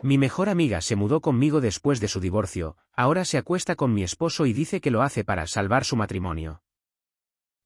Mi mejor amiga se mudó conmigo después de su divorcio, ahora se acuesta con mi esposo y dice que lo hace para salvar su matrimonio.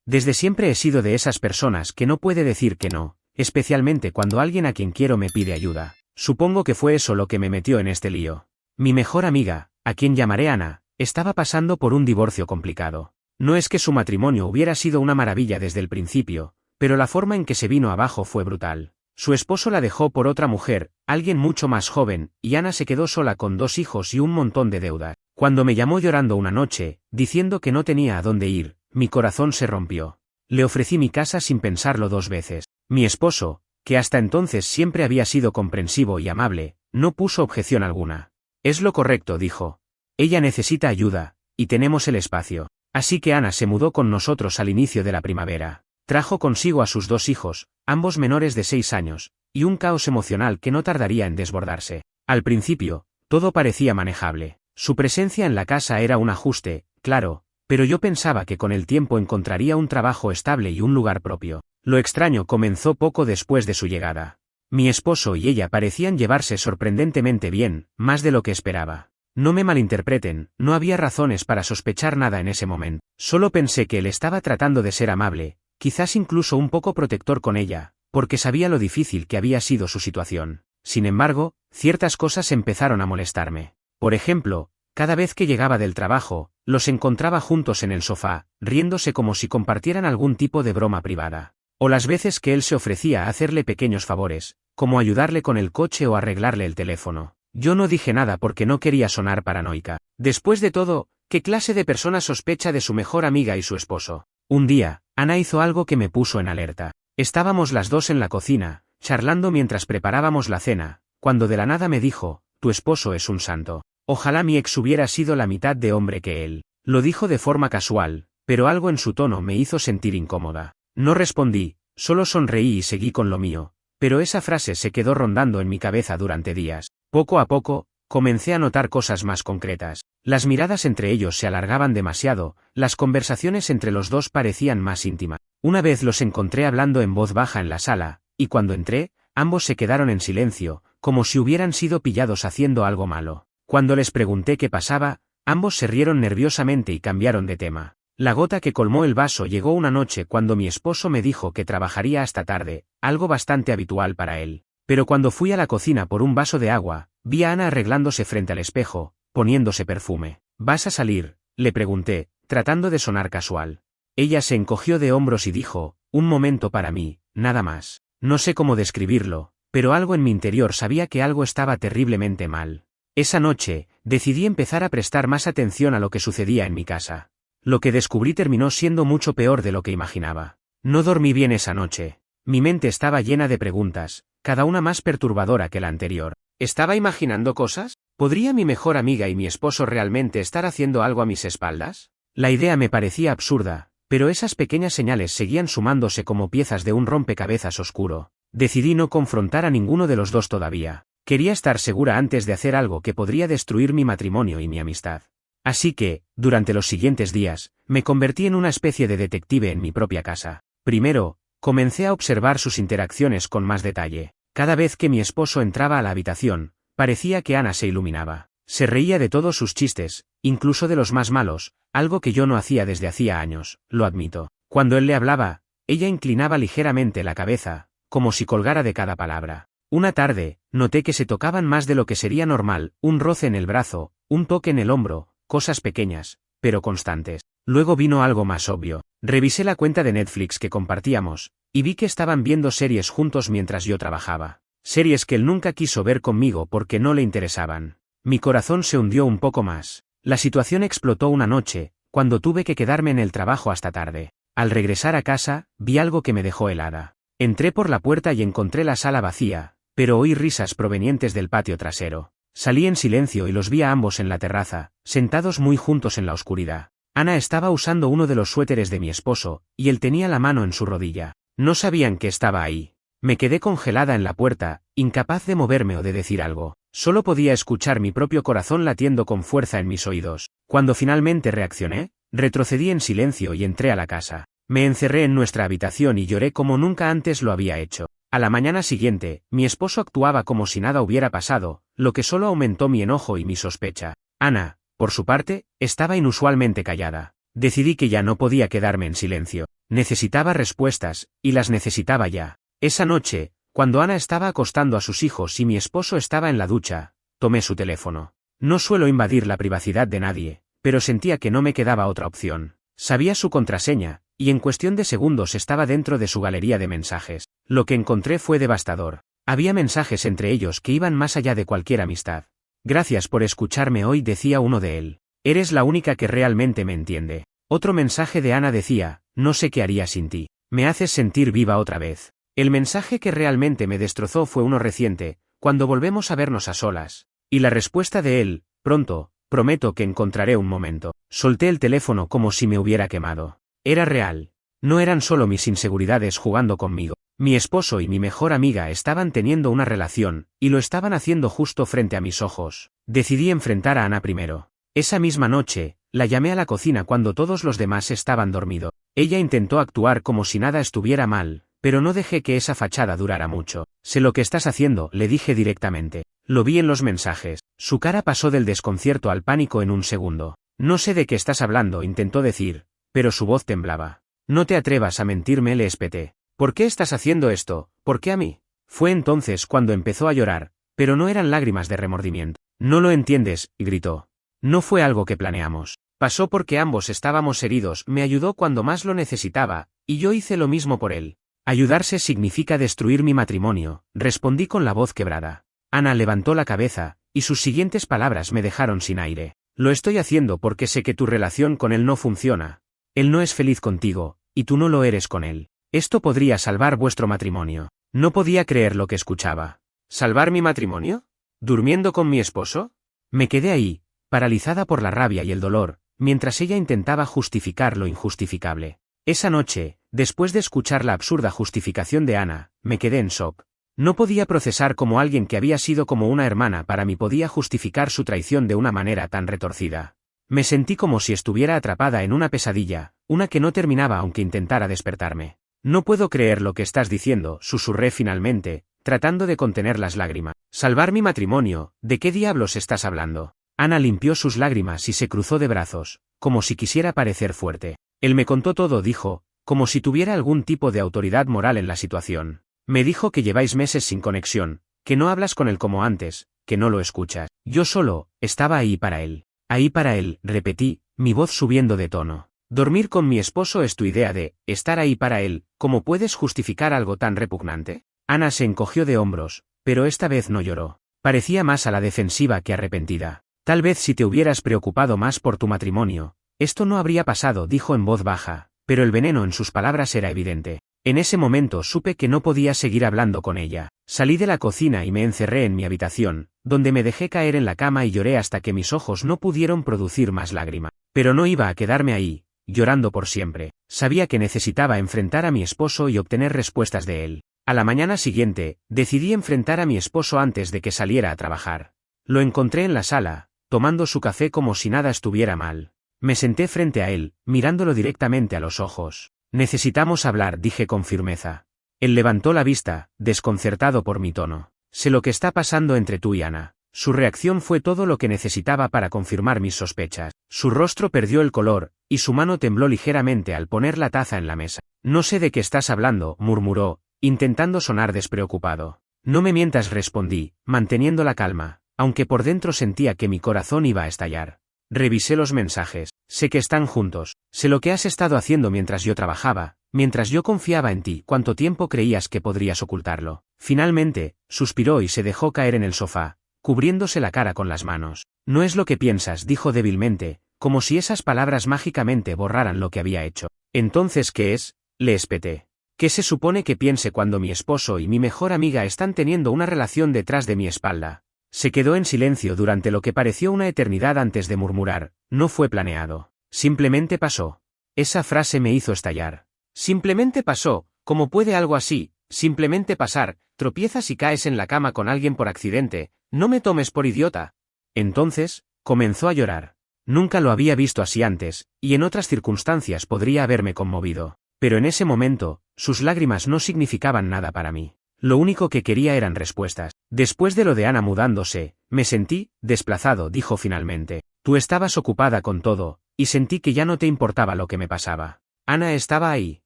Desde siempre he sido de esas personas que no puede decir que no, especialmente cuando alguien a quien quiero me pide ayuda. Supongo que fue eso lo que me metió en este lío. Mi mejor amiga, a quien llamaré Ana, estaba pasando por un divorcio complicado. No es que su matrimonio hubiera sido una maravilla desde el principio, pero la forma en que se vino abajo fue brutal. Su esposo la dejó por otra mujer, alguien mucho más joven, y Ana se quedó sola con 2 hijos y un montón de deudas. Cuando me llamó llorando una noche, diciendo que no tenía a dónde ir, mi corazón se rompió. Le ofrecí mi casa sin pensarlo 2 veces. Mi esposo, que hasta entonces siempre había sido comprensivo y amable, no puso objeción alguna. Es lo correcto, dijo. Ella necesita ayuda, y tenemos el espacio. Así que Ana se mudó con nosotros al inicio de la primavera. Trajo consigo a sus 2 hijos, ambos menores de 6 años, y un caos emocional que no tardaría en desbordarse. Al principio, todo parecía manejable. Su presencia en la casa era un ajuste, claro, pero yo pensaba que con el tiempo encontraría un trabajo estable y un lugar propio. Lo extraño comenzó poco después de su llegada. Mi esposo y ella parecían llevarse sorprendentemente bien, más de lo que esperaba. No me malinterpreten, no había razones para sospechar nada en ese momento. Solo pensé que él estaba tratando de ser amable, quizás incluso un poco protector con ella, porque sabía lo difícil que había sido su situación. Sin embargo, ciertas cosas empezaron a molestarme. Por ejemplo, cada vez que llegaba del trabajo, los encontraba juntos en el sofá, riéndose como si compartieran algún tipo de broma privada. O las veces que él se ofrecía a hacerle pequeños favores, como ayudarle con el coche o arreglarle el teléfono. Yo no dije nada porque no quería sonar paranoica. Después de todo, ¿qué clase de persona sospecha de su mejor amiga y su esposo? Un día, Ana hizo algo que me puso en alerta. Estábamos las 2 en la cocina, charlando mientras preparábamos la cena, cuando de la nada me dijo, tu esposo es un santo. Ojalá mi ex hubiera sido la mitad de hombre que él. Lo dijo de forma casual, pero algo en su tono me hizo sentir incómoda. No respondí, solo sonreí y seguí con lo mío, pero esa frase se quedó rondando en mi cabeza durante días. Poco a poco, comencé a notar cosas más concretas. Las miradas entre ellos se alargaban demasiado, las conversaciones entre los dos parecían más íntimas. Una vez los encontré hablando en voz baja en la sala, y cuando entré, ambos se quedaron en silencio, como si hubieran sido pillados haciendo algo malo. Cuando les pregunté qué pasaba, ambos se rieron nerviosamente y cambiaron de tema. La gota que colmó el vaso llegó una noche cuando mi esposo me dijo que trabajaría hasta tarde, algo bastante habitual para él. Pero cuando fui a la cocina por un vaso de agua, vi a Ana arreglándose frente al espejo, poniéndose perfume. ¿Vas a salir?, le pregunté, tratando de sonar casual. Ella se encogió de hombros y dijo, un momento para mí, nada más. No sé cómo describirlo, pero algo en mi interior sabía que algo estaba terriblemente mal. Esa noche, decidí empezar a prestar más atención a lo que sucedía en mi casa. Lo que descubrí terminó siendo mucho peor de lo que imaginaba. No dormí bien esa noche. Mi mente estaba llena de preguntas, cada una más perturbadora que la anterior. ¿Estaba imaginando cosas? ¿Podría mi mejor amiga y mi esposo realmente estar haciendo algo a mis espaldas? La idea me parecía absurda, pero esas pequeñas señales seguían sumándose como piezas de un rompecabezas oscuro. Decidí no confrontar a ninguno de los dos todavía. Quería estar segura antes de hacer algo que podría destruir mi matrimonio y mi amistad. Así que, durante los siguientes días, me convertí en una especie de detective en mi propia casa. Primero, comencé a observar sus interacciones con más detalle. Cada vez que mi esposo entraba a la habitación, parecía que Ana se iluminaba. Se reía de todos sus chistes, incluso de los más malos, algo que yo no hacía desde hacía años, lo admito. Cuando él le hablaba, ella inclinaba ligeramente la cabeza, como si colgara de cada palabra. Una tarde, noté que se tocaban más de lo que sería normal, un roce en el brazo, un toque en el hombro, cosas pequeñas, pero constantes. Luego vino algo más obvio. Revisé la cuenta de Netflix que compartíamos, y vi que estaban viendo series juntos mientras yo trabajaba. Series que él nunca quiso ver conmigo porque no le interesaban. Mi corazón se hundió un poco más. La situación explotó una noche, cuando tuve que quedarme en el trabajo hasta tarde. Al regresar a casa, vi algo que me dejó helada. Entré por la puerta y encontré la sala vacía, pero oí risas provenientes del patio trasero. Salí en silencio y los vi a ambos en la terraza, sentados muy juntos en la oscuridad. Ana estaba usando uno de los suéteres de mi esposo, y él tenía la mano en su rodilla. No sabían que estaba ahí. Me quedé congelada en la puerta, incapaz de moverme o de decir algo. Solo podía escuchar mi propio corazón latiendo con fuerza en mis oídos. Cuando finalmente reaccioné, retrocedí en silencio y entré a la casa. Me encerré en nuestra habitación y lloré como nunca antes lo había hecho. A la mañana siguiente, mi esposo actuaba como si nada hubiera pasado, lo que solo aumentó mi enojo y mi sospecha. Ana, por su parte, estaba inusualmente callada. Decidí que ya no podía quedarme en silencio. Necesitaba respuestas, y las necesitaba ya. Esa noche, cuando Ana estaba acostando a sus hijos y mi esposo estaba en la ducha, tomé su teléfono. No suelo invadir la privacidad de nadie, pero sentía que no me quedaba otra opción. Sabía su contraseña, y en cuestión de segundos estaba dentro de su galería de mensajes. Lo que encontré fue devastador. Había mensajes entre ellos que iban más allá de cualquier amistad. Gracias por escucharme hoy, decía uno de él. Eres la única que realmente me entiende. Otro mensaje de Ana decía, no sé qué haría sin ti. Me haces sentir viva otra vez. El mensaje que realmente me destrozó fue uno reciente, cuando volvemos a vernos a solas. Y la respuesta de él, pronto, prometo que encontraré un momento. Solté el teléfono como si me hubiera quemado. Era real. No eran solo mis inseguridades jugando conmigo. Mi esposo y mi mejor amiga estaban teniendo una relación, y lo estaban haciendo justo frente a mis ojos. Decidí enfrentar a Ana primero. Esa misma noche, la llamé a la cocina cuando todos los demás estaban dormidos. Ella intentó actuar como si nada estuviera mal, pero no dejé que esa fachada durara mucho. Sé lo que estás haciendo, le dije directamente. Lo vi en los mensajes. Su cara pasó del desconcierto al pánico en un segundo. No sé de qué estás hablando, intentó decir, pero su voz temblaba. No te atrevas a mentirme, le espeté. ¿Por qué estás haciendo esto? ¿Por qué a mí? Fue entonces cuando empezó a llorar, pero no eran lágrimas de remordimiento. No lo entiendes, gritó. No fue algo que planeamos. Pasó porque ambos estábamos heridos, me ayudó cuando más lo necesitaba, y yo hice lo mismo por él. Ayudarse significa destruir mi matrimonio, respondí con la voz quebrada. Ana levantó la cabeza, y sus siguientes palabras me dejaron sin aire. Lo estoy haciendo porque sé que tu relación con él no funciona. Él no es feliz contigo, y tú no lo eres con él. Esto podría salvar vuestro matrimonio. No podía creer lo que escuchaba. ¿Salvar mi matrimonio? ¿Durmiendo con mi esposo? Me quedé ahí, paralizada por la rabia y el dolor, mientras ella intentaba justificar lo injustificable. Esa noche, después de escuchar la absurda justificación de Ana, me quedé en shock. No podía procesar cómo alguien que había sido como una hermana para mí podía justificar su traición de una manera tan retorcida. Me sentí como si estuviera atrapada en una pesadilla, una que no terminaba aunque intentara despertarme. No puedo creer lo que estás diciendo, susurré finalmente, tratando de contener las lágrimas. Salvar mi matrimonio, ¿de qué diablos estás hablando? Ana limpió sus lágrimas y se cruzó de brazos, como si quisiera parecer fuerte. Él me contó todo, dijo, como si tuviera algún tipo de autoridad moral en la situación. Me dijo que lleváis meses sin conexión, que no hablas con él como antes, que no lo escuchas. Yo solo, estaba ahí para él. Ahí para él, repetí, mi voz subiendo de tono. Dormir con mi esposo es tu idea de estar ahí para él, ¿cómo puedes justificar algo tan repugnante? Ana se encogió de hombros, pero esta vez no lloró. Parecía más a la defensiva que arrepentida. Tal vez si te hubieras preocupado más por tu matrimonio, esto no habría pasado, dijo en voz baja, pero el veneno en sus palabras era evidente. En ese momento supe que no podía seguir hablando con ella. Salí de la cocina y me encerré en mi habitación, donde me dejé caer en la cama y lloré hasta que mis ojos no pudieron producir más lágrimas. Pero no iba a quedarme ahí, llorando por siempre. Sabía que necesitaba enfrentar a mi esposo y obtener respuestas de él. A la mañana siguiente, decidí enfrentar a mi esposo antes de que saliera a trabajar. Lo encontré en la sala, tomando su café como si nada estuviera mal. Me senté frente a él, mirándolo directamente a los ojos. Necesitamos hablar, dije con firmeza. Él levantó la vista, desconcertado por mi tono. Sé lo que está pasando entre tú y Ana. Su reacción fue todo lo que necesitaba para confirmar mis sospechas. Su rostro perdió el color, y su mano tembló ligeramente al poner la taza en la mesa. No sé de qué estás hablando, murmuró, intentando sonar despreocupado. No me mientas, respondí, manteniendo la calma, aunque por dentro sentía que mi corazón iba a estallar. Revisé los mensajes. Sé que están juntos. Sé lo que has estado haciendo mientras yo trabajaba, mientras yo confiaba en ti. ¿Cuánto tiempo creías que podrías ocultarlo? Finalmente, suspiró y se dejó caer en el sofá, cubriéndose la cara con las manos. No es lo que piensas, dijo débilmente, como si esas palabras mágicamente borraran lo que había hecho. Entonces, ¿qué es? Le espeté. ¿Qué se supone que piense cuando mi esposo y mi mejor amiga están teniendo una relación detrás de mi espalda? Se quedó en silencio durante lo que pareció una eternidad antes de murmurar, no fue planeado. Simplemente pasó. Esa frase me hizo estallar. Simplemente pasó, ¿cómo puede algo así, simplemente pasar? Tropiezas y caes en la cama con alguien por accidente, no me tomes por idiota. Entonces, comenzó a llorar. Nunca lo había visto así antes, y en otras circunstancias podría haberme conmovido. Pero en ese momento, sus lágrimas no significaban nada para mí. Lo único que quería eran respuestas. Después de lo de Ana mudándose, me sentí desplazado, dijo finalmente. Tú estabas ocupada con todo, y sentí que ya no te importaba lo que me pasaba. Ana estaba ahí.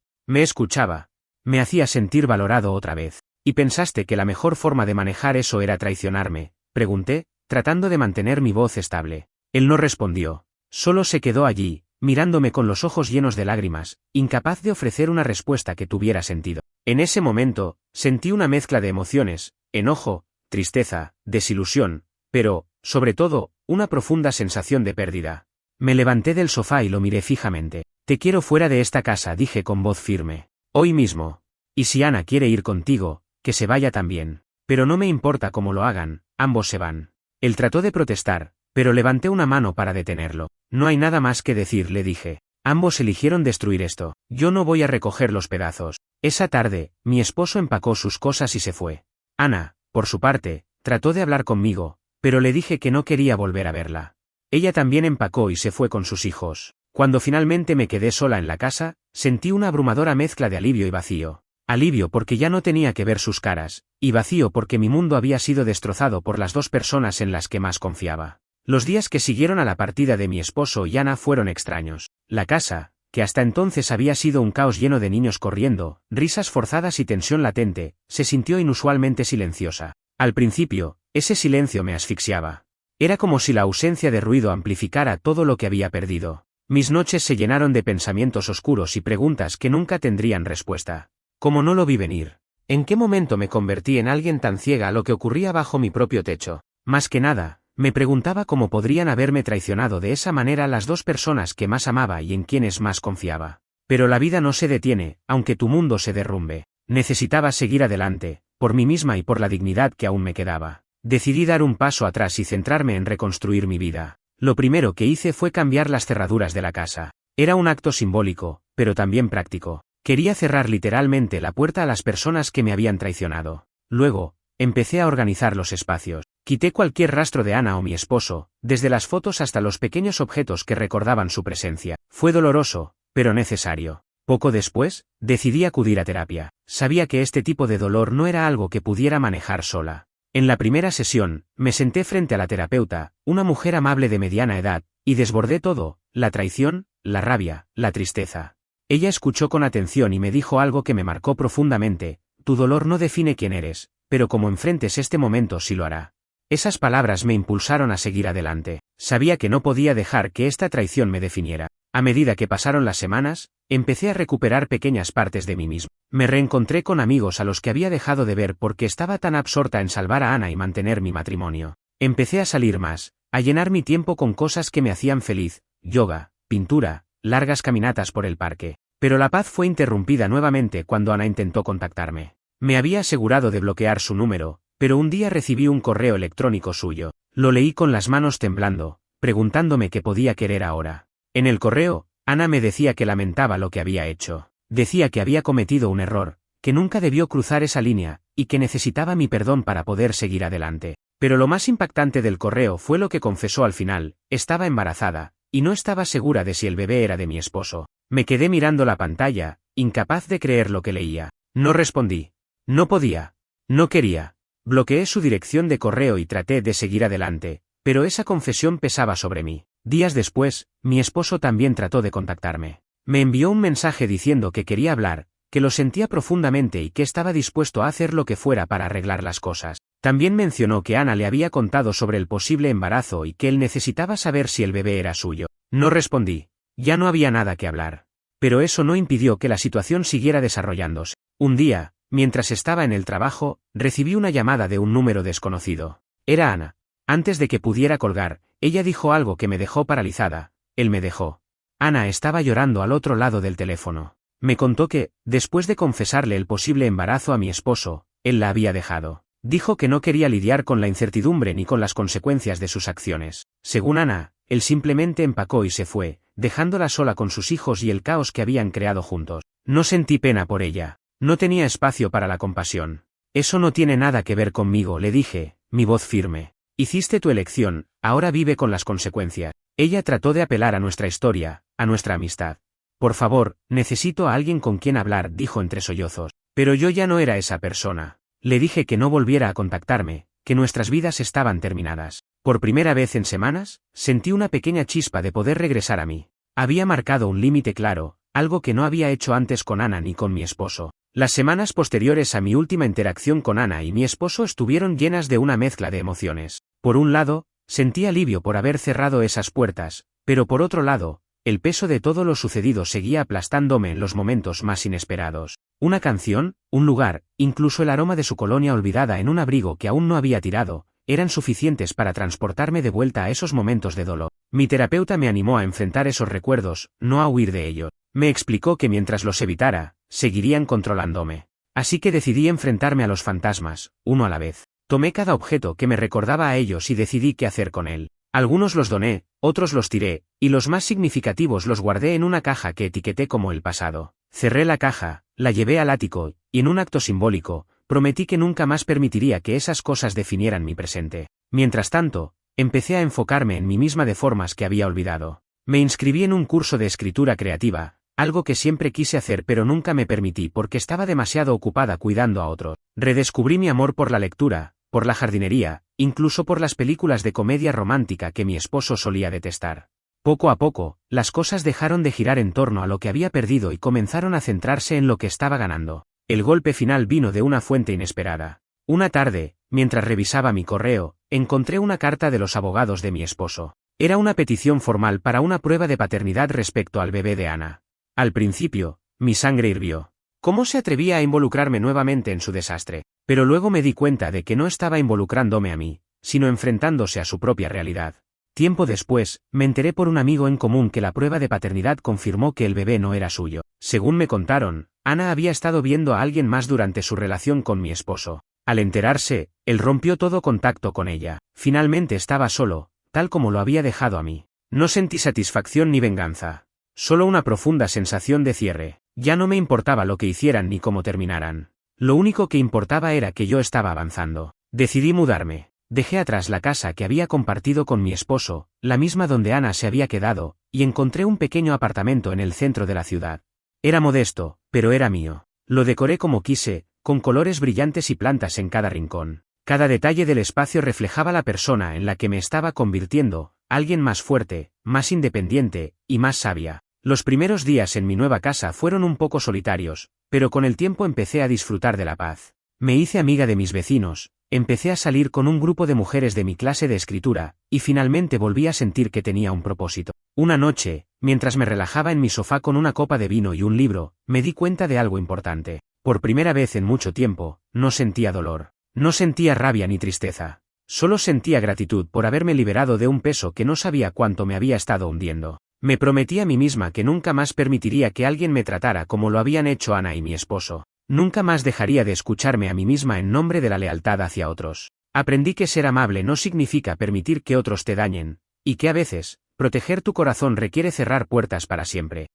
Me escuchaba. Me hacía sentir valorado otra vez. ¿Y pensaste que la mejor forma de manejar eso era traicionarme?, pregunté, tratando de mantener mi voz estable. Él no respondió. Solo se quedó allí, mirándome con los ojos llenos de lágrimas, incapaz de ofrecer una respuesta que tuviera sentido. En ese momento, sentí una mezcla de emociones, enojo, tristeza, desilusión, pero, sobre todo, una profunda sensación de pérdida. Me levanté del sofá y lo miré fijamente. Te quiero fuera de esta casa, dije con voz firme. Hoy mismo. Y si Ana quiere ir contigo, que se vaya también. Pero no me importa cómo lo hagan, ambos se van. Él trató de protestar, pero levanté una mano para detenerlo. No hay nada más que decir, le dije. Ambos eligieron destruir esto. Yo no voy a recoger los pedazos. Esa tarde, mi esposo empacó sus cosas y se fue. Ana, por su parte, trató de hablar conmigo, pero le dije que no quería volver a verla. Ella también empacó y se fue con sus hijos. Cuando finalmente me quedé sola en la casa, sentí una abrumadora mezcla de alivio y vacío. Alivio porque ya no tenía que ver sus caras, y vacío porque mi mundo había sido destrozado por las dos personas en las que más confiaba. Los días que siguieron a la partida de mi esposo y Ana fueron extraños. La casa, que hasta entonces había sido un caos lleno de niños corriendo, risas forzadas y tensión latente, se sintió inusualmente silenciosa. Al principio, ese silencio me asfixiaba. Era como si la ausencia de ruido amplificara todo lo que había perdido. Mis noches se llenaron de pensamientos oscuros y preguntas que nunca tendrían respuesta. ¿Cómo no lo vi venir? ¿En qué momento me convertí en alguien tan ciega a lo que ocurría bajo mi propio techo? Más que nada, me preguntaba cómo podrían haberme traicionado de esa manera las dos personas que más amaba y en quienes más confiaba. Pero la vida no se detiene, aunque tu mundo se derrumbe. Necesitaba seguir adelante, por mí misma y por la dignidad que aún me quedaba. Decidí dar un paso atrás y centrarme en reconstruir mi vida. Lo primero que hice fue cambiar las cerraduras de la casa. Era un acto simbólico, pero también práctico. Quería cerrar literalmente la puerta a las personas que me habían traicionado. Luego, empecé a organizar los espacios. Quité cualquier rastro de Ana o mi esposo, desde las fotos hasta los pequeños objetos que recordaban su presencia. Fue doloroso, pero necesario. Poco después, decidí acudir a terapia. Sabía que este tipo de dolor no era algo que pudiera manejar sola. En la primera sesión, me senté frente a la terapeuta, una mujer amable de mediana edad, y desbordé todo, la traición, la rabia, la tristeza. Ella escuchó con atención y me dijo algo que me marcó profundamente: tu dolor no define quién eres, pero como enfrentes este momento sí lo hará. Esas palabras me impulsaron a seguir adelante. Sabía que no podía dejar que esta traición me definiera. A medida que pasaron las semanas, empecé a recuperar pequeñas partes de mí mismo. Me reencontré con amigos a los que había dejado de ver porque estaba tan absorta en salvar a Ana y mantener mi matrimonio. Empecé a salir más, a llenar mi tiempo con cosas que me hacían feliz: yoga, pintura, largas caminatas por el parque. Pero la paz fue interrumpida nuevamente cuando Ana intentó contactarme. Me había asegurado de bloquear su número, pero un día recibí un correo electrónico suyo. Lo leí con las manos temblando, preguntándome qué podía querer ahora. En el correo, Ana me decía que lamentaba lo que había hecho. Decía que había cometido un error, que nunca debió cruzar esa línea, y que necesitaba mi perdón para poder seguir adelante. Pero lo más impactante del correo fue lo que confesó al final: estaba embarazada, y no estaba segura de si el bebé era de mi esposo. Me quedé mirando la pantalla, incapaz de creer lo que leía. No respondí. No podía. No quería. Bloqueé su dirección de correo y traté de seguir adelante, pero esa confesión pesaba sobre mí. Días después, mi esposo también trató de contactarme. Me envió un mensaje diciendo que quería hablar, que lo sentía profundamente y que estaba dispuesto a hacer lo que fuera para arreglar las cosas. También mencionó que Ana le había contado sobre el posible embarazo y que él necesitaba saber si el bebé era suyo. No respondí. Ya no había nada que hablar. Pero eso no impidió que la situación siguiera desarrollándose. Un día, mientras estaba en el trabajo, recibí una llamada de un número desconocido. Era Ana. Antes de que pudiera colgar, ella dijo algo que me dejó paralizada. Él me dejó. Ana estaba llorando al otro lado del teléfono. Me contó que, después de confesarle el posible embarazo a mi esposo, él la había dejado. Dijo que no quería lidiar con la incertidumbre ni con las consecuencias de sus acciones. Según Ana, él simplemente empacó y se fue, dejándola sola con sus hijos y el caos que habían creado juntos. No sentí pena por ella. No tenía espacio para la compasión. Eso no tiene nada que ver conmigo, le dije, mi voz firme. Hiciste tu elección, ahora vive con las consecuencias. Ella trató de apelar a nuestra historia, a nuestra amistad. Por favor, necesito a alguien con quien hablar, dijo entre sollozos. Pero yo ya no era esa persona. Le dije que no volviera a contactarme, que nuestras vidas estaban terminadas. Por primera vez en semanas, sentí una pequeña chispa de poder regresar a mí. Había marcado un límite claro, algo que no había hecho antes con Ana ni con mi esposo. Las semanas posteriores a mi última interacción con Ana y mi esposo estuvieron llenas de una mezcla de emociones. Por un lado, sentí alivio por haber cerrado esas puertas, pero por otro lado, el peso de todo lo sucedido seguía aplastándome en los momentos más inesperados. Una canción, un lugar, incluso el aroma de su colonia olvidada en un abrigo que aún no había tirado, eran suficientes para transportarme de vuelta a esos momentos de dolor. Mi terapeuta me animó a enfrentar esos recuerdos, no a huir de ellos. Me explicó que mientras los evitara, seguirían controlándome. Así que decidí enfrentarme a los fantasmas, uno a la vez. Tomé cada objeto que me recordaba a ellos y decidí qué hacer con él. Algunos los doné, otros los tiré, y los más significativos los guardé en una caja que etiqueté como el pasado. Cerré la caja, la llevé al ático, y en un acto simbólico, prometí que nunca más permitiría que esas cosas definieran mi presente. Mientras tanto, empecé a enfocarme en mí misma de formas que había olvidado. Me inscribí en un curso de escritura creativa, algo que siempre quise hacer pero nunca me permití porque estaba demasiado ocupada cuidando a otros. Redescubrí mi amor por la lectura, por la jardinería, incluso por las películas de comedia romántica que mi esposo solía detestar. Poco a poco, las cosas dejaron de girar en torno a lo que había perdido y comenzaron a centrarse en lo que estaba ganando. El golpe final vino de una fuente inesperada. Una tarde, mientras revisaba mi correo, encontré una carta de los abogados de mi esposo. Era una petición formal para una prueba de paternidad respecto al bebé de Ana. Al principio, mi sangre hirvió. ¿Cómo se atrevía a involucrarme nuevamente en su desastre? Pero luego me di cuenta de que no estaba involucrándome a mí, sino enfrentándose a su propia realidad. Tiempo después, me enteré por un amigo en común que la prueba de paternidad confirmó que el bebé no era suyo. Según me contaron, Ana había estado viendo a alguien más durante su relación con mi esposo. Al enterarse, él rompió todo contacto con ella. Finalmente estaba solo, tal como lo había dejado a mí. No sentí satisfacción ni venganza. Solo una profunda sensación de cierre. Ya no me importaba lo que hicieran ni cómo terminaran. Lo único que importaba era que yo estaba avanzando. Decidí mudarme. Dejé atrás la casa que había compartido con mi esposo, la misma donde Ana se había quedado, y encontré un pequeño apartamento en el centro de la ciudad. Era modesto, pero era mío. Lo decoré como quise, con colores brillantes y plantas en cada rincón. Cada detalle del espacio reflejaba la persona en la que me estaba convirtiendo, alguien más fuerte, más independiente, y más sabia. Los primeros días en mi nueva casa fueron un poco solitarios, pero con el tiempo empecé a disfrutar de la paz. Me hice amiga de mis vecinos, empecé a salir con un grupo de mujeres de mi clase de escritura, y finalmente volví a sentir que tenía un propósito. Una noche, mientras me relajaba en mi sofá con una copa de vino y un libro, me di cuenta de algo importante. Por primera vez en mucho tiempo, no sentía dolor. No sentía rabia ni tristeza. Solo sentía gratitud por haberme liberado de un peso que no sabía cuánto me había estado hundiendo. Me prometí a mí misma que nunca más permitiría que alguien me tratara como lo habían hecho Ana y mi esposo. Nunca más dejaría de escucharme a mí misma en nombre de la lealtad hacia otros. Aprendí que ser amable no significa permitir que otros te dañen, y que a veces, proteger tu corazón requiere cerrar puertas para siempre.